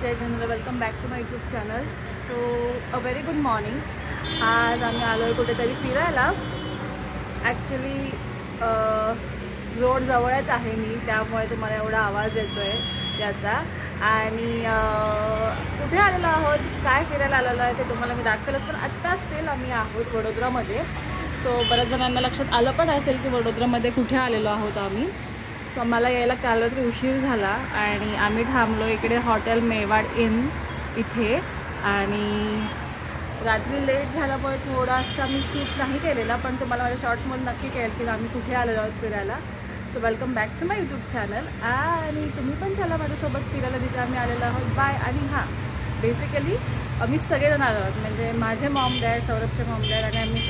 जय जनरल, welcome back to my YouTube channel. So a very good morning. आज आम्ही आलो आहे कुठेतरी फिरायला. ॲक्च्युली रोड जवळच आहे मी, त्यामुळे तुम्हाला एवढा आवाज येतो आहे याचा. आणि कुठे आलेलो आहोत, काय फिरायला आलेलो आहे ते तुम्हाला मी दाखवेलच. पण आत्ता स्टील आम्ही आहोत वडोदरामध्ये. सो बऱ्याच जणांना लक्षात आलं पण असेल की वडोदरामध्ये कुठे आलेलो आहोत आम्ही. सो आम्हाला यायला काल रात्री उशीर झाला आणि आम्ही थांबलो इकडे हॉटेल मेवाड इन इथे. आणि रात्री लेट झाल्यामुळे थोडासा मी शूट नाही केलेला, पण तुम्हाला माझ्या शॉर्ट्समध्ये नक्की कळेल की आम्ही कुठे आलेलो आहोत फिरायला. So welcome back to my YouTube channel. आणि तुम्ही पण चला माझ्यासोबत फिरायला, तिथे आम्ही आलेलो आहोत. बाय. आणि हां, बेसिकली आम्ही सगळेजण आलो आहोत, म्हणजे माझे मॉम डॅड, सौरभचे मॉम डॅड आणि आम्ही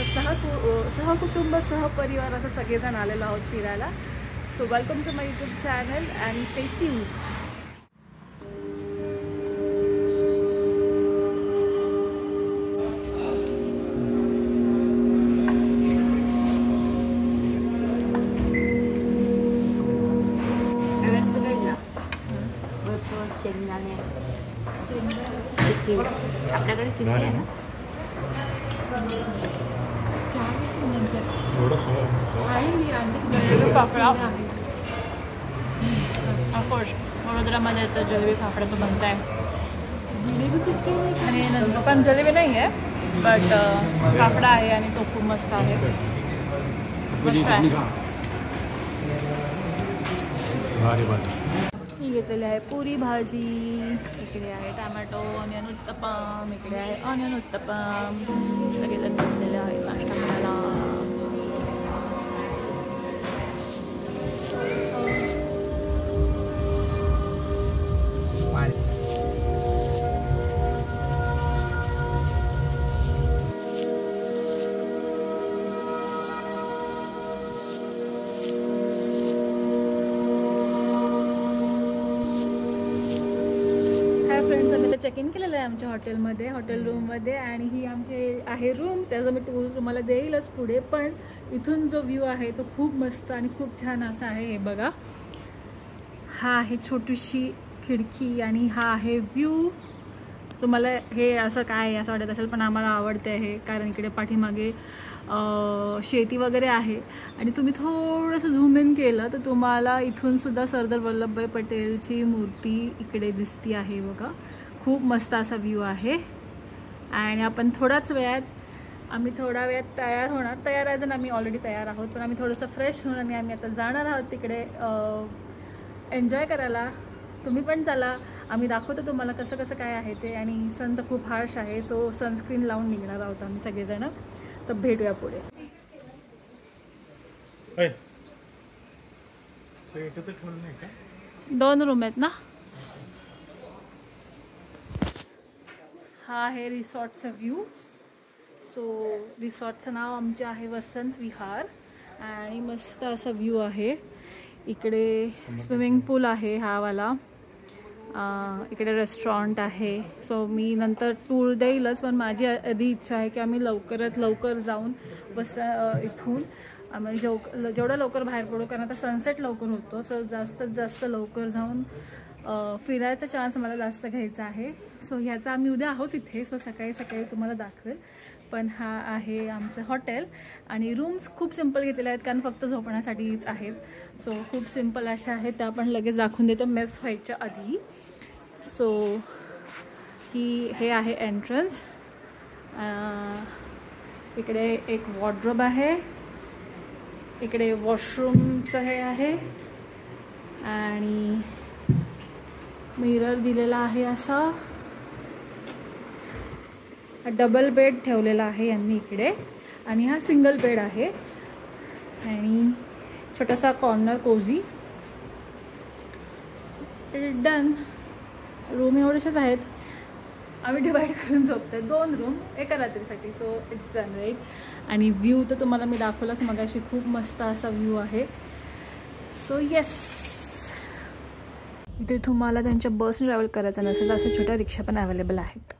सहकुटुंब सहपरिवार असं सगळेजण आलेलो आहोत फिरायला. So welcome to my YouTube channel and stay tuned. आपल्याकडे किती आहे ना? जलेबी फाफडा ऑफकोर्स वडोदरामध्ये तर जलेबी फाफडा तो बनत आहे. आणि नंतर पण जलेबी नाही आहे, बट फाफडा आहे आणि तो खूप मस्त आहे. मस्त आहे. ही घेतलेली आहे पुरी भाजी, इकडे आहे टॅमॅटो ऑनियन उत्तपम, इकडे आहे ऑनियन उत्तपम. सगळेजण बसलेले आहेत नाश्ता करायला. फ्रेंड्स, आम्ही तर चेक इन केलेलं आहे आमच्या हॉटेलमध्ये, हॉटेल रूममध्ये. आणि ही आमची आहे रूम, त्याचा मी टूर तुम्हाला देईलच पुढे. पण इथून जो व्ह्यू आहे तो खूप मस्त आणि खूप छान असा आहे. हे बघा, हा आहे छोटीशी खिडकी आणि हा आहे व्ह्यू. तुम्हाला हे असं काय असं वाटत असेल, पण आम्हाला आवडते हे, कारण इकडे पाठीमागे शेती वगैरे आहे. आणि तुम्ही थोडंसं झूम इन केलं तर तुम्हाला इथून सुद्धा सरदार वल्लभभाई पटेलची मूर्ती इकडे दिसती आहे बघा. खूप मस्त असा व्ह्यू आहे. आणि आपण थोड्याच वेळात, आम्ही थोड्या वेळात तयार होणार. तयार आहे, आम्ही ऑलरेडी तयार आहोत, पण आम्ही थोडंसं फ्रेश होऊन आणि आम्ही आता जाणार आहोत तिकडे एन्जॉय करायला. तुम्ही पण चला, आम्ही दाखवतो तुम्हाला कसं कसं काय आहे ते. आणि सन तर खूप हार्श आहे, सो सनस्क्रीन लावून निघणार आहोत आम्ही सगळेजण. तर भेटूया पुढे. दोन रूम आहेत ना. हा आहे रिसॉर्टचा व्ह्यू. सो रिसॉर्टचं नाव आमचे आहे वसंत विहार. आणि मस्त असा व्ह्यू आहे. इकडे स्विमिंग पूल आहे हा वाला. इकडे रेस्टॉरंट आहे. सो मी नंतर टूर देईलच, पण माझी आधी इच्छा आहे की आम्ही लवकरात लवकर जाऊन इथून आम्ही जेवढं लवकर बाहेर पडू, कारण आता सनसेट लवकर होतो. सो जास्तीत जास्त लवकर जाऊन फिरायचा चान्स मला जास्त घ्यायचा आहे. सो ह्याचा आम्ही उद्या आहोत इथे. सो सकाळी सकाळी तुम्हाला दाखवेल. पण हा आहे आमचं हॉटेल. आणि रूम्स खूप सिम्पल घेतलेले आहेत, कारण फक्त झोपण्यासाठीच आहेत. सो खूप सिम्पल अशा आहेत, त्या पण लगेच दाखवून देते मेस व्हायच्या आधी. सो हे आहे एंट्रन्स. इकडे एक वॉर्डरोब आहे, इकडे वॉशरूमचं हे आहे. आणि मिरर दिलेला आहे असा. डबल बेड ठेवलेला आहे यांनी इकडे. आणि हा सिंगल बेड आहे. आणि छोटासा कॉर्नर कोझी. डन. रूम एवढ्याशाच आहेत. आम्ही डिवाईड करून झोपतोय, 2 रूम एका रात्रीसाठी. So it's done right. आणि व्ह्यू तर तुम्हाला मी दाखवलाच मगाशी, खूप मस्त असा व्ह्यू आहे. सो येस, इथे तुम्हाला त्यांच्या बसने ट्रॅव्हल करायचं नसेल तर असे छोट्या रिक्षा पण अवेलेबल आहेत.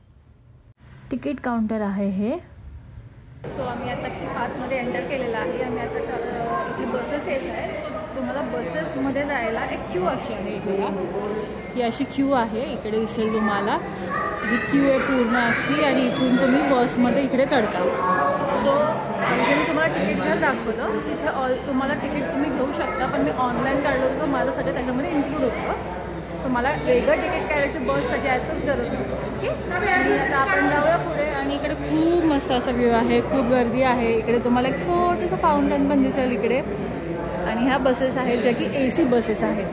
तिकीट काउंटर आहे हे. सो आम्ही आता आतमध्ये एंटर केलेलं आहे. आम्ही आता इथे बसेस येत आहेत. तुम्हाला बसेसमध्ये जायला एक क्यू अशी आहे इकडे. ही अशी क्यू आहे, इकडे दिसेल तुम्हाला. ही क्यू आहे पूर्ण अशी आणि इथून तुम्ही बसमध्ये इकडे चढता. सो म्हणजे मी तुम्हाला तिकीट घर दाखवलं तिथे तुम्हाला तिकीट तुम्ही घेऊ शकता, पण मी ऑनलाईन काढलं होतं, माझं सगळं त्याच्यामध्ये इन्क्लूड होतं. सो मला वेगळं तिकीट काढायची बससाठी यायचंच गरज नाही. ओके, आणि आता आपण जाऊया पुढे. आणि इकडे खूप मस्त असा व्ह्यू आहे, खूप गर्दी आहे. इकडे तुम्हाला एक छोटंसं फाउंटन पण दिसेल इकडे. आणि ह्या बसेस आहेत ज्या की AC बसेस आहेत.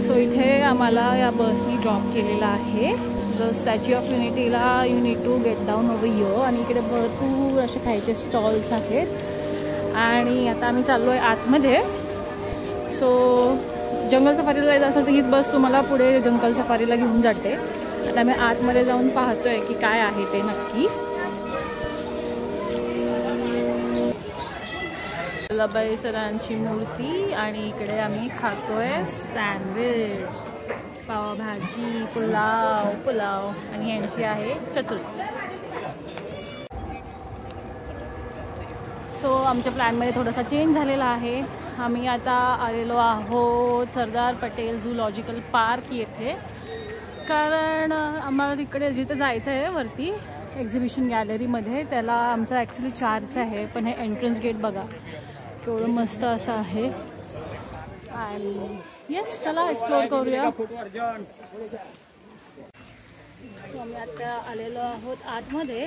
सो इथे आम्हाला या बसनी ड्रॉप केलेला आहे. जो स्टॅच्यू ऑफ युनिटीला you need to get down over here. आणि इकडे भरपूर असे खायचे स्टॉल्स आहेत. आणि आता आम्ही चाललो आहे आतमध्ये. सो जंगल सफारीला जायचं असेल तर हीच बस तुम्हाला पुढे जंगल सफारीला घेऊन जाते. आता आम्ही आतमध्ये जाऊन पाहतो आहे की काय आहे ते नक्की. वल्लभभाई सरांची मूर्ती आणि इकडे आम्ही खातोय सँडविच, पावभाजी, पुलाव आणि यांची आहे चटणी. सो आमच्या प्लॅनमध्ये थोडासा चेंज झालेला आहे. आम्ही आता आलेलो आहोत सरदार पटेल झूलॉजिकल पार्क येथे, कारण आम्हाला तिकडे जिथे जायचं आहे वरती एक्झिबिशन गॅलरीमध्ये, त्याला आमचा ॲक्च्युली चार्ज आहे. पण हे एंट्रन्स गेट बघा केवढं मस्त असं आहे. आणि येस, चला एक्सप्लोअर करूया. सो आम्ही आता आलेलो आहोत आतमध्ये.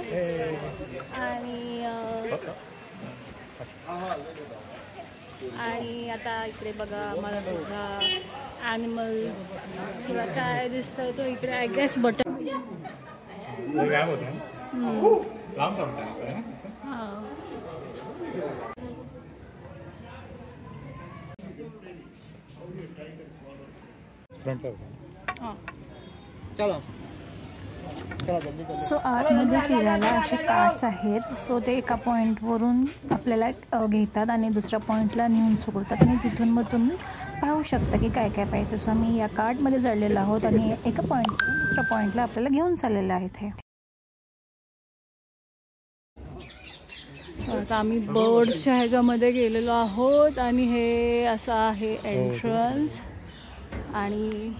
आणि आता इकडे बघा आम्हाला बघा ॲनिमल किंवा काय दिसतं तो इकडे आय गेस बटन. हां, सो आतमध्ये फिरायला असे कार्ट्स आहेत. सो ते एका पॉईंटवरून आपल्याला घेतात आणि दुसऱ्या पॉईंटला नेऊन सोडतात आणि तिथून मग तुम्ही पाहू शकता की काय काय पाहिजे. सो आम्ही या कार्टमध्ये चढलेलो आहोत आणि एका पॉईंटवरून दुसऱ्या पॉईंटला आपल्याला घेऊन चाललेलं आहे हे. सो आता आम्ही बर्ड्सच्या ह्याच्यामध्ये गेलेलो आहोत आणि हे असं आहे एंट्रन्स. आणि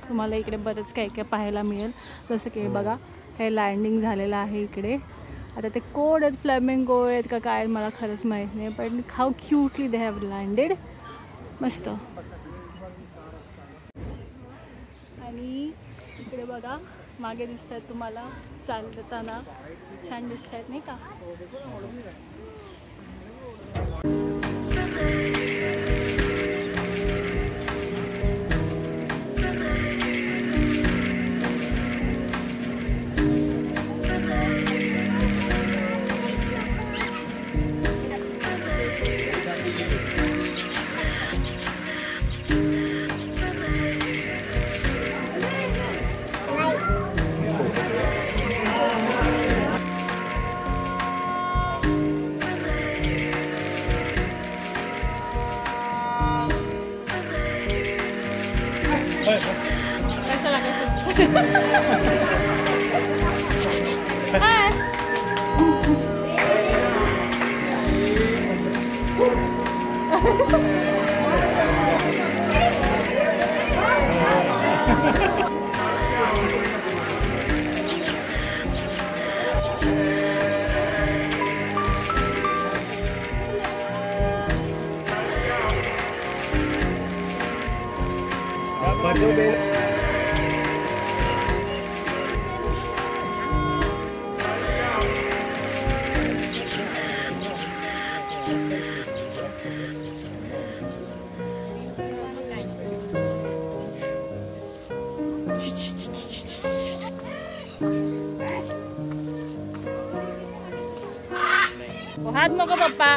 तुम्हाला इकडे बरेच काय काय पाहायला मिळेल. जसं की बघा हे लँडिंग झालेलं आहे इकडे. आता ते कोड आहेत, फ्लेमिंगो आहेत का काय मला खरंच माहीत नाही, पण how cutely they have landed. मस्त. आणि इकडे बघा मागे दिसत आहेत तुम्हाला चालताना, छान दिसत आहेत नाही का. हात नको पप्पा.